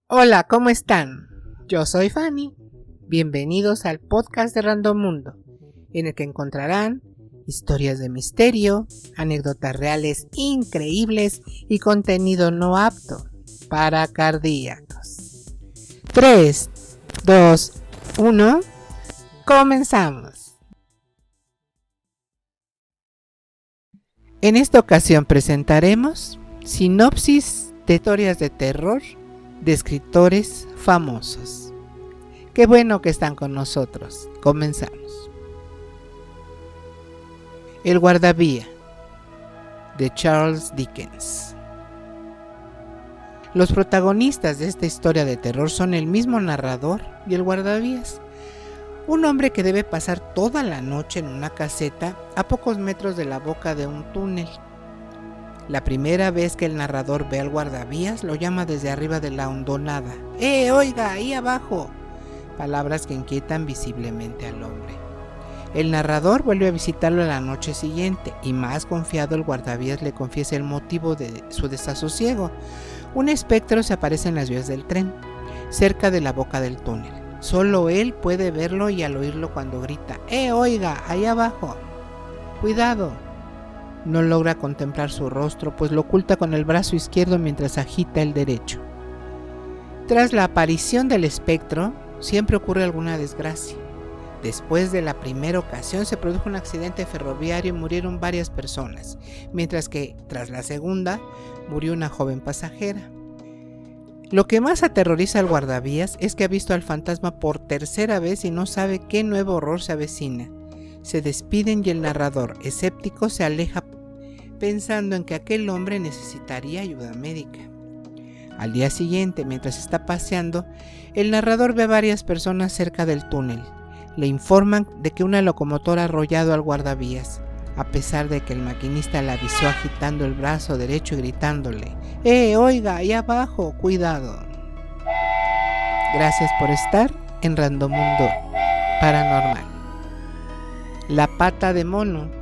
Hola, ¿cómo están? Yo soy Fanny. Bienvenidos al podcast de Random Mundo, en el que encontrarán historias de misterio, anécdotas reales increíbles y contenido no apto para cardíacos. 3, 2, 1, comenzamos. En esta ocasión presentaremos sinopsis de historias de terror de escritores famosos. Qué bueno que están con nosotros. Comenzamos. El guardavía, de Charles Dickens. Los protagonistas de esta historia de terror son el mismo narrador y el guardavías, un hombre que debe pasar toda la noche en una caseta a pocos metros de la boca de un túnel. La primera vez que el narrador ve al guardavías, lo llama desde arriba de la hondonada. Oiga, ahí abajo! Palabras que inquietan visiblemente al hombre. El narrador vuelve a visitarlo la noche siguiente y, más confiado, el guardavías le confiesa el motivo de su desasosiego. Un espectro se aparece en las vías del tren, cerca de la boca del túnel. Solo él puede verlo y al oírlo cuando grita, oiga, ahí abajo! ¡Cuidado! No logra contemplar su rostro, pues lo oculta con el brazo izquierdo mientras agita el derecho. Tras la aparición del espectro, siempre ocurre alguna desgracia. Después de la primera ocasión se produjo un accidente ferroviario y murieron varias personas, mientras que, tras la segunda, murió una joven pasajera. Lo que más aterroriza al guardavías es que ha visto al fantasma por tercera vez y no sabe qué nuevo horror se avecina. Se despiden y el narrador, escéptico, se aleja pensando en que aquel hombre necesitaría ayuda médica. Al día siguiente, mientras está paseando, el narrador ve a varias personas cerca del túnel. Le informan de que una locomotora ha arrollado al guardavías, a pesar de que el maquinista le avisó agitando el brazo derecho y gritándole, oiga, ahí abajo, cuidado. Gracias por estar en Random Mundo Paranormal. La pata de mono,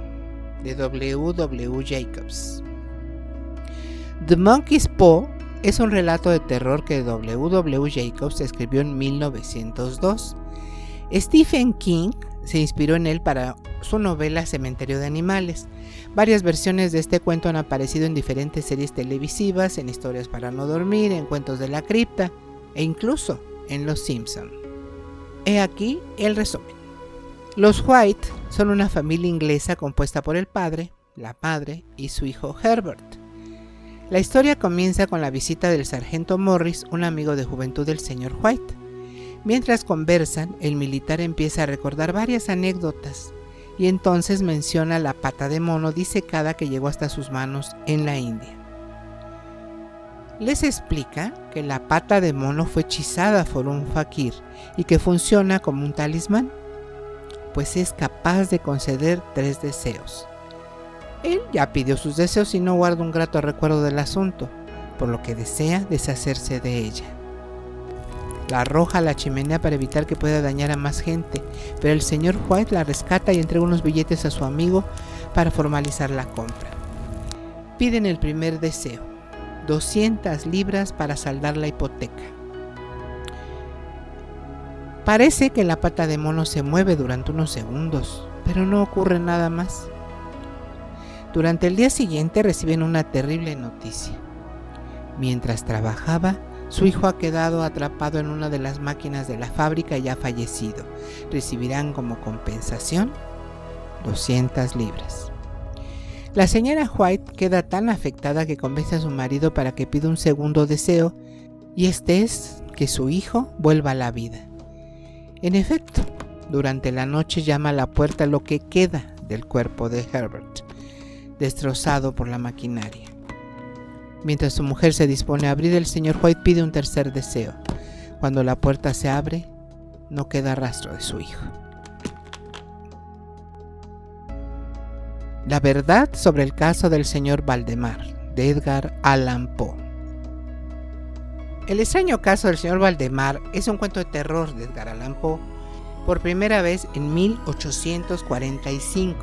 de W. Jacobs. The Monkey's Paw es un relato de terror que W. Jacobs escribió en 1902. Stephen King se inspiró en él para su novela Cementerio de Animales. Varias versiones de este cuento han aparecido en diferentes series televisivas, en Historias para no dormir, en Cuentos de la cripta e incluso en Los Simpson. He aquí el resumen. Los White son una familia inglesa compuesta por el padre, la madre y su hijo Herbert. La historia comienza con la visita del sargento Morris, un amigo de juventud del señor White. Mientras conversan, el militar empieza a recordar varias anécdotas y entonces menciona la pata de mono disecada que llegó hasta sus manos en la India. Les explica que la pata de mono fue hechizada por un fakir y que funciona como un talismán, pues es capaz de conceder 3 deseos. Él ya pidió sus deseos y no guarda un grato recuerdo del asunto, por lo que desea deshacerse de ella. La arroja a la chimenea para evitar que pueda dañar a más gente, pero el señor White la rescata y entrega unos billetes a su amigo para formalizar la compra. Piden el primer deseo, 200 libras para saldar la hipoteca. Parece que la pata de mono se mueve durante unos segundos, pero no ocurre nada más. Durante el día siguiente reciben una terrible noticia. Mientras trabajaba, su hijo ha quedado atrapado en una de las máquinas de la fábrica y ha fallecido. Recibirán como compensación 200 libras. La señora White queda tan afectada que convence a su marido para que pida un segundo deseo, y este es que su hijo vuelva a la vida. En efecto, durante la noche llama a la puerta lo que queda del cuerpo de Herbert, destrozado por la maquinaria. Mientras su mujer se dispone a abrir, el señor White pide un tercer deseo. Cuando la puerta se abre, no queda rastro de su hijo. La verdad sobre el caso del señor Valdemar, de Edgar Allan Poe. El extraño caso del señor Valdemar es un cuento de terror de Edgar Allan Poe, por primera vez en 1845.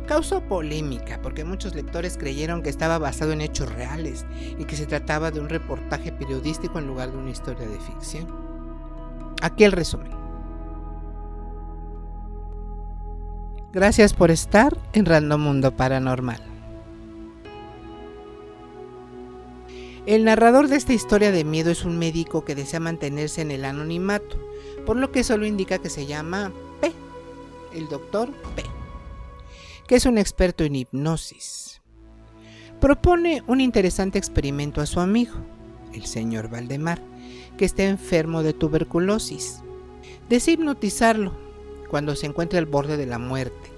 Causó polémica porque muchos lectores creyeron que estaba basado en hechos reales y que se trataba de un reportaje periodístico en lugar de una historia de ficción. Aquí el resumen. Gracias por estar en Random Mundo Paranormal. El narrador de esta historia de miedo es un médico que desea mantenerse en el anonimato, por lo que solo indica que se llama P, el doctor P, que es un experto en hipnosis. Propone un interesante experimento a su amigo, el señor Valdemar, que está enfermo de tuberculosis. Desea hipnotizarlo cuando se encuentra al borde de la muerte.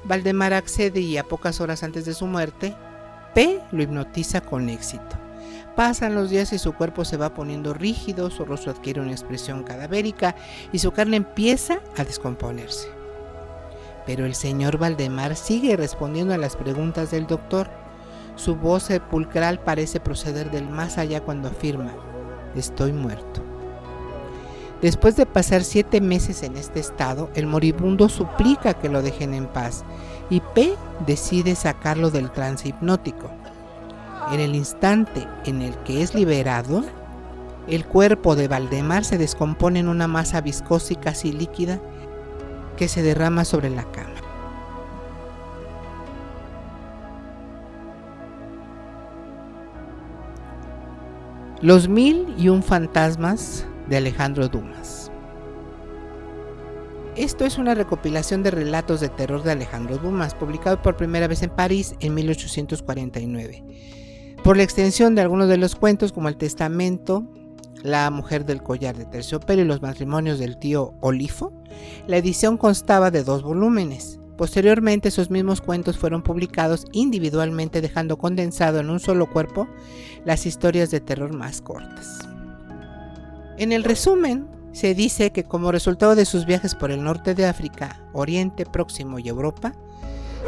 Valdemar accede y a pocas horas antes de su muerte, P lo hipnotiza con éxito. Pasan los días y su cuerpo se va poniendo rígido, su rostro adquiere una expresión cadavérica y su carne empieza a descomponerse. Pero el señor Valdemar sigue respondiendo a las preguntas del doctor. Su voz sepulcral parece proceder del más allá cuando afirma: estoy muerto. Después de pasar 7 meses en este estado, el moribundo suplica que lo dejen en paz y P decide sacarlo del trance hipnótico. En el instante en el que es liberado, el cuerpo de Valdemar se descompone en una masa viscosa y casi líquida que se derrama sobre la cama. Los 1001 fantasmas de Alejandro Dumas. Esto es una recopilación de relatos de terror de Alejandro Dumas, publicado por primera vez en París en 1849. Por la extensión de algunos de los cuentos, como El Testamento, La mujer del collar de terciopelo y Los matrimonios del tío Olifo, la edición constaba de 2 volúmenes. Posteriormente, esos mismos cuentos fueron publicados individualmente, dejando condensado en un solo cuerpo las historias de terror más cortas. En el resumen, se dice que como resultado de sus viajes por el norte de África, Oriente Próximo y Europa,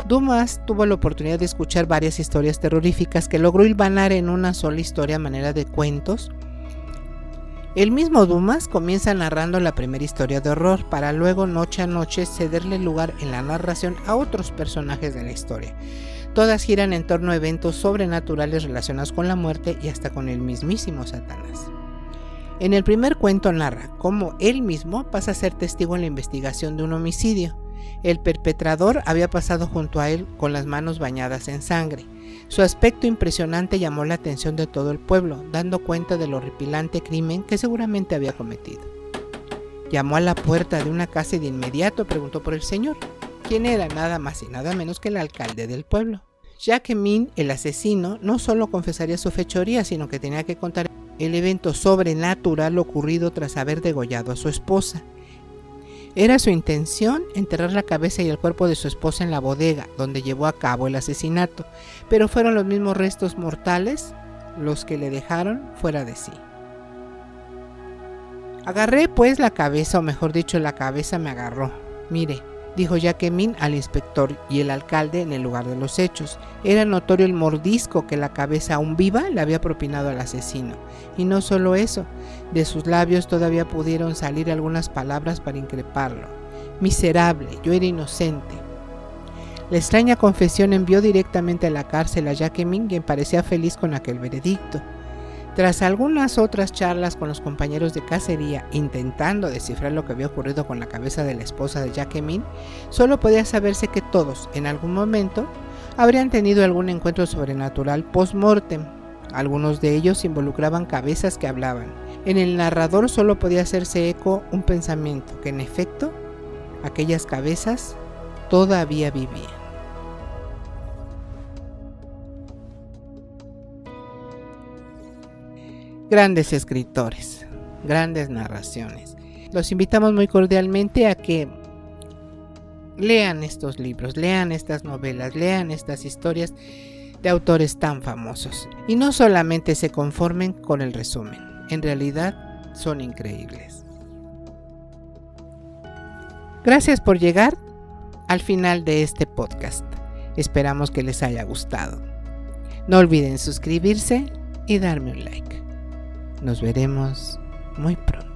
Dumas tuvo la oportunidad de escuchar varias historias terroríficas que logró hilvanar en una sola historia a manera de cuentos. El mismo Dumas comienza narrando la primera historia de horror para luego noche a noche cederle lugar en la narración a otros personajes de la historia. Todas giran en torno a eventos sobrenaturales relacionados con la muerte y hasta con el mismísimo Satanás. En el primer cuento narra cómo él mismo pasa a ser testigo en la investigación de un homicidio. El perpetrador había pasado junto a él con las manos bañadas en sangre. Su aspecto impresionante llamó la atención de todo el pueblo, dando cuenta del horripilante crimen que seguramente había cometido. Llamó a la puerta de una casa y de inmediato preguntó por el señor, quien era nada más y nada menos que el alcalde del pueblo. Jacquemin, el asesino, no solo confesaría su fechoría, sino que tenía que contar el evento sobrenatural ocurrido tras haber degollado a su esposa. Era su intención enterrar la cabeza y el cuerpo de su esposa en la bodega donde llevó a cabo el asesinato, pero fueron los mismos restos mortales los que le dejaron fuera de sí. Agarré pues la cabeza, o mejor dicho, la cabeza me agarró. Mire, dijo Jacquemin al inspector y el alcalde en el lugar de los hechos. Era notorio el mordisco que la cabeza aún viva le había propinado al asesino. Y no solo eso, de sus labios todavía pudieron salir algunas palabras para increparlo. Miserable, yo era inocente. La extraña confesión envió directamente a la cárcel a Jacquemin, quien parecía feliz con aquel veredicto. Tras algunas otras charlas con los compañeros de cacería intentando descifrar lo que había ocurrido con la cabeza de la esposa de Jacquemin, solo podía saberse que todos, en algún momento, habrían tenido algún encuentro sobrenatural post-mortem. Algunos de ellos involucraban cabezas que hablaban. En el narrador solo podía hacerse eco un pensamiento, que en efecto, aquellas cabezas todavía vivían. Grandes escritores, grandes narraciones. Los invitamos muy cordialmente a que lean estos libros, lean estas novelas, lean estas historias de autores tan famosos. Y no solamente se conformen con el resumen, en realidad son increíbles. Gracias por llegar al final de este podcast. Esperamos que les haya gustado. No olviden suscribirse y darme un like. Nos veremos muy pronto.